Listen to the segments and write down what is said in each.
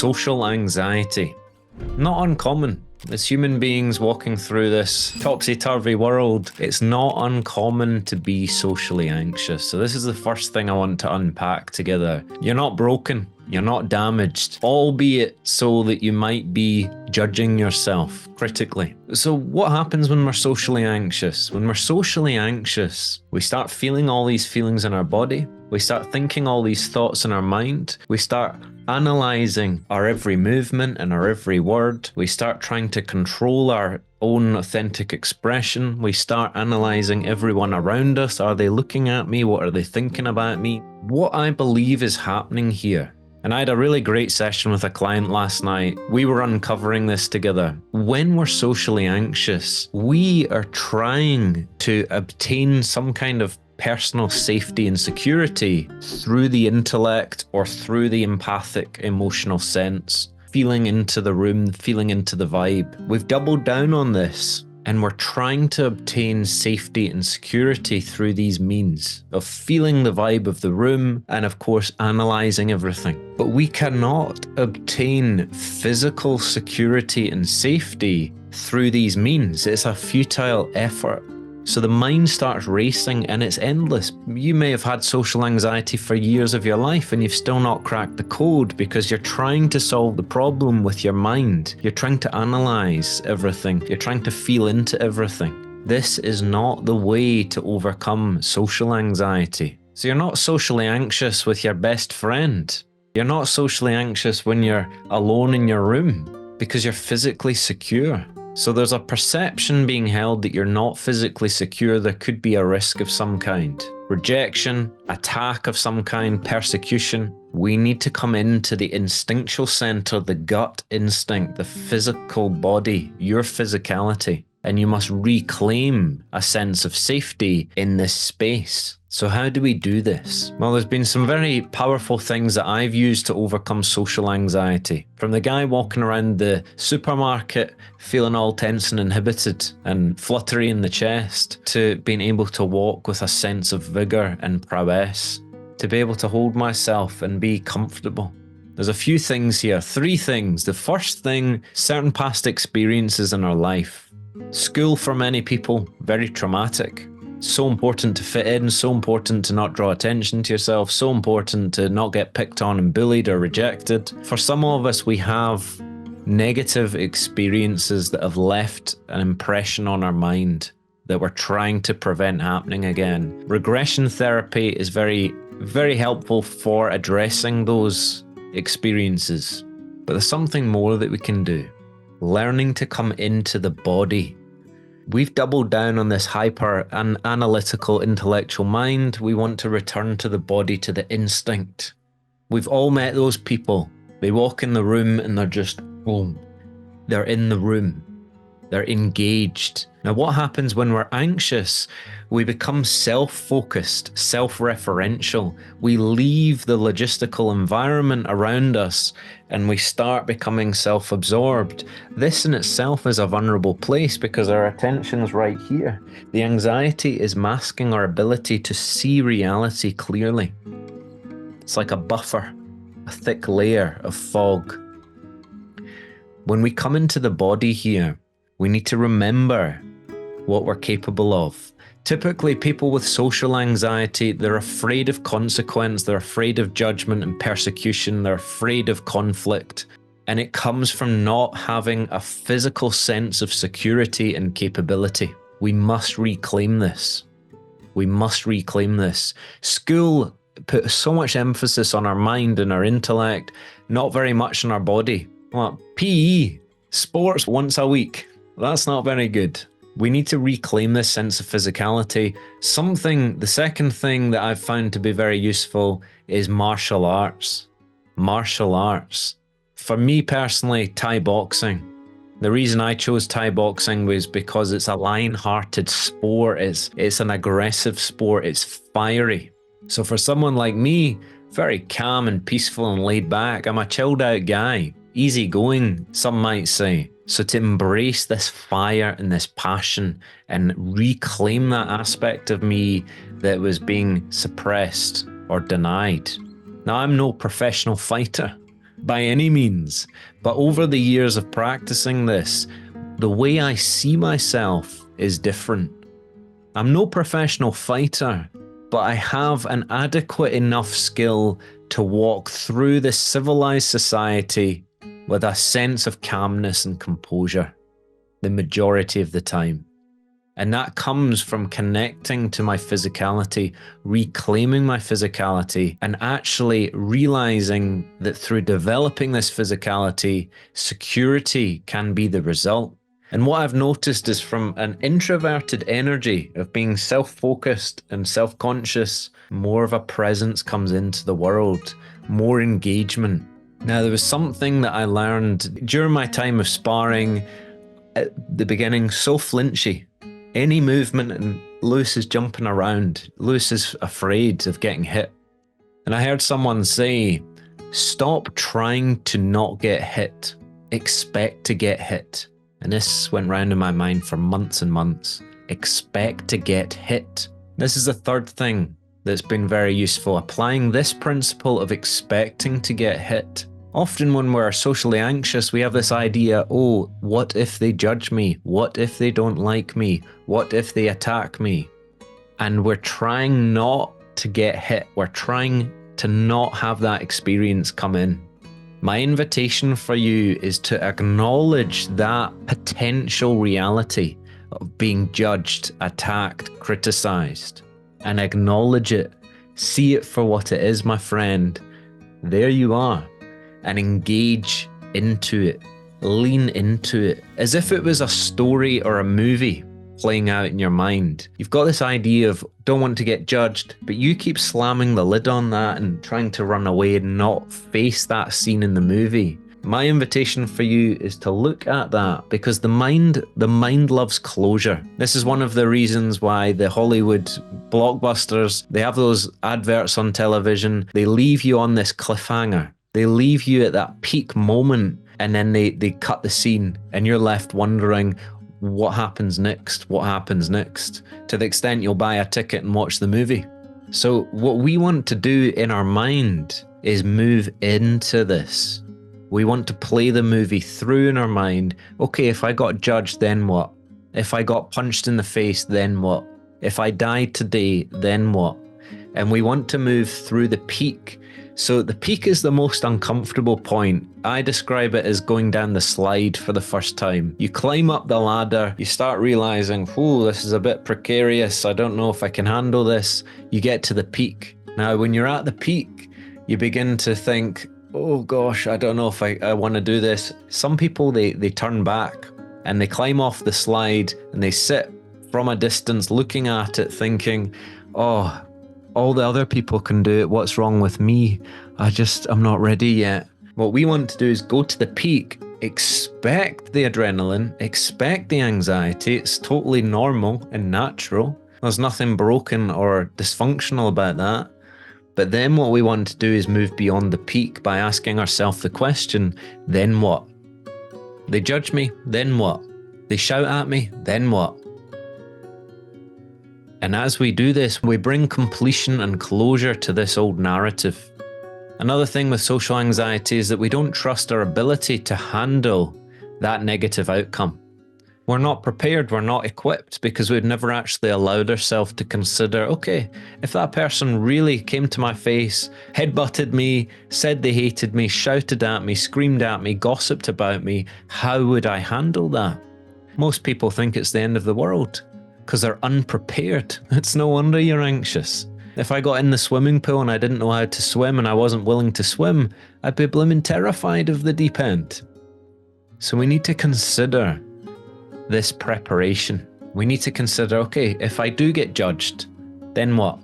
social anxiety. Not uncommon. As human beings walking through this topsy-turvy world, it's not uncommon to be socially anxious. So this is the first thing I want to unpack together. You're not broken. You're not damaged, albeit so that you might be judging yourself critically. So what happens when we're socially anxious? When we're socially anxious, we start feeling all these feelings in our body. We start thinking all these thoughts in our mind. We start analyzing our every movement and our every word. We start trying to control our own authentic expression. We start analyzing everyone around us. Are they looking at me? What are they thinking about me? What I believe is happening here, and I had a really great session with a client last night. We were uncovering this together. When we're socially anxious, we are trying to obtain some kind of personal safety and security through the intellect or through the empathic emotional sense, feeling into the room, feeling into the vibe. We've doubled down on this, and we're trying to obtain safety and security through these means of feeling the vibe of the room and, of course, analyzing everything. But we cannot obtain physical security and safety through these means. It's a futile effort. So the mind starts racing and it's endless. You may have had social anxiety for years of your life and you've still not cracked the code because you're trying to solve the problem with your mind. You're trying to analyze everything. You're trying to feel into everything. This is not the way to overcome social anxiety. So you're not socially anxious with your best friend. You're not socially anxious when you're alone in your room because you're physically secure. So there's a perception being held that you're not physically secure. There could be a risk of some kind. Rejection, attack of some kind, persecution. We need to come into the instinctual center, the gut instinct, the physical body, your physicality. And you must reclaim a sense of safety in this space. So how do we do this? Well, there's been some very powerful things that I've used to overcome social anxiety. From the guy walking around the supermarket feeling all tense and inhibited and fluttery in the chest, to being able to walk with a sense of vigor and prowess, to be able to hold myself and be comfortable. There's a few things here, 3 things. The first thing, certain past experiences in our life. School for many people, very traumatic. So important to fit in, so important to not draw attention to yourself, so important to not get picked on and bullied or rejected. For some of us, we have negative experiences that have left an impression on our mind that we're trying to prevent happening again. Regression therapy is very, very helpful for addressing those experiences. But there's something more that we can do. Learning to come into the body. We've doubled down on this hyper and analytical intellectual mind. We want to return to the body, to the instinct. We've all met those people. They walk in the room and they're just boom. They're in the room. They're engaged. Now, what happens when we're anxious? We become self-focused, self-referential. We leave the logistical environment around us and we start becoming self-absorbed. This in itself is a vulnerable place because our attention's right here. The anxiety is masking our ability to see reality clearly. It's like a buffer, a thick layer of fog. When we come into the body here, we need to remember what we're capable of. Typically, people with social anxiety, they're afraid of consequence, they're afraid of judgment and persecution, they're afraid of conflict. And it comes from not having a physical sense of security and capability. We must reclaim this. We must reclaim this. School put so much emphasis on our mind and our intellect, not very much on our body. Well, PE, sports once a week. That's not very good. We need to reclaim this sense of physicality. The second thing that I've found to be very useful is martial arts. Martial arts. For me personally, Thai boxing. The reason I chose Thai boxing was because it's a lion-hearted sport. It's an aggressive sport. It's fiery. So for someone like me, very calm and peaceful and laid back, I'm a chilled out guy. Easygoing, some might say. So to embrace this fire and this passion and reclaim that aspect of me that was being suppressed or denied. Now, I'm no professional fighter, by any means. But over the years of practicing this, the way I see myself is different. I'm no professional fighter, but I have an adequate enough skill to walk through this civilized society with a sense of calmness and composure the majority of the time. And that comes from connecting to my physicality, reclaiming my physicality, and actually realizing that through developing this physicality, security can be the result. And what I've noticed is from an introverted energy of being self-focused and self-conscious, more of a presence comes into the world, more engagement. Now, there was something that I learned during my time of sparring at the beginning, so flinchy. Any movement and Lewis is jumping around. Lewis is afraid of getting hit. And I heard someone say, stop trying to not get hit. Expect to get hit. And this went round in my mind for months and months. Expect to get hit. This is the third thing that's been very useful. Applying this principle of expecting to get hit. Often when we're socially anxious, we have this idea, oh, what if they judge me? What if they don't like me? What if they attack me? And we're trying not to get hit. We're trying to not have that experience come in. My invitation for you is to acknowledge that potential reality of being judged, attacked, criticized, and acknowledge it. See it for what it is, my friend. There you are. And engage into it, lean into it, as if it was a story or a movie playing out in your mind. You've got this idea of don't want to get judged, but you keep slamming the lid on that and trying to run away and not face that scene in the movie. My invitation for you is to look at that, because the mind loves closure. This is one of the reasons why the Hollywood blockbusters, they have those adverts on television, they leave you on this cliffhanger. They leave you at that peak moment, and then they cut the scene and you're left wondering what happens next, what happens next, to the extent you'll buy a ticket and watch the movie. So what we want to do in our mind is move into this. We want to play the movie through in our mind. Okay, if I got judged, then what? If I got punched in the face, then what? If I died today, then what? And we want to move through the peak. So the peak is the most uncomfortable point. I describe it as going down the slide for the first time. You climb up the ladder, you start realizing, oh, this is a bit precarious. I don't know if I can handle this. You get to the peak. Now, when you're at the peak, you begin to think, oh gosh, I don't know if I want to do this. Some people, they turn back and they climb off the slide and they sit from a distance looking at it thinking, oh, all the other people can do it. What's wrong with me? I'm not ready yet. What we want to do is go to the peak, expect the adrenaline, expect the anxiety. It's totally normal and natural. There's nothing broken or dysfunctional about that. But then what we want to do is move beyond the peak by asking ourselves the question, then what? They judge me, then what? They shout at me, then what? And as we do this, we bring completion and closure to this old narrative. Another thing with social anxiety is that we don't trust our ability to handle that negative outcome. We're not prepared, we're not equipped, because we've never actually allowed ourselves to consider, okay, if that person really came to my face, headbutted me, said they hated me, shouted at me, screamed at me, gossiped about me, how would I handle that? Most people think it's the end of the world, because they're unprepared. It's no wonder you're anxious. If I got in the swimming pool and I didn't know how to swim and I wasn't willing to swim, I'd be blooming terrified of the deep end. So we need to consider this preparation. We need to consider, okay, if I do get judged, then what?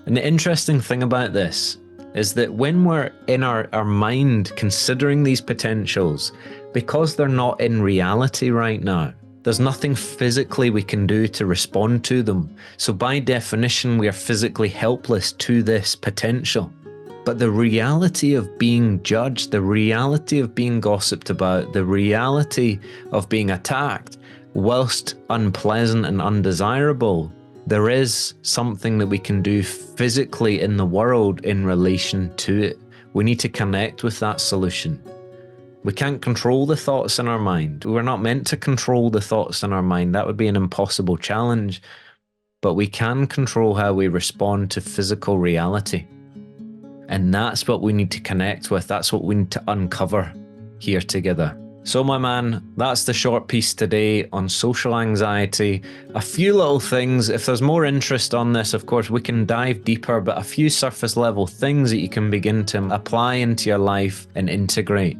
And the interesting thing about this is that when we're in our mind considering these potentials, because they're not in reality right now, there's nothing physically we can do to respond to them. So by definition, we are physically helpless to this potential. But the reality of being judged, the reality of being gossiped about, the reality of being attacked, whilst unpleasant and undesirable, there is something that we can do physically in the world in relation to it. We need to connect with that solution. We can't control the thoughts in our mind. We're not meant to control the thoughts in our mind. That would be an impossible challenge. But we can control how we respond to physical reality. And that's what we need to connect with. That's what we need to uncover here together. So my man, that's the short piece today on social anxiety. A few little things. If there's more interest on this, of course, we can dive deeper, but a few surface level things that you can begin to apply into your life and integrate.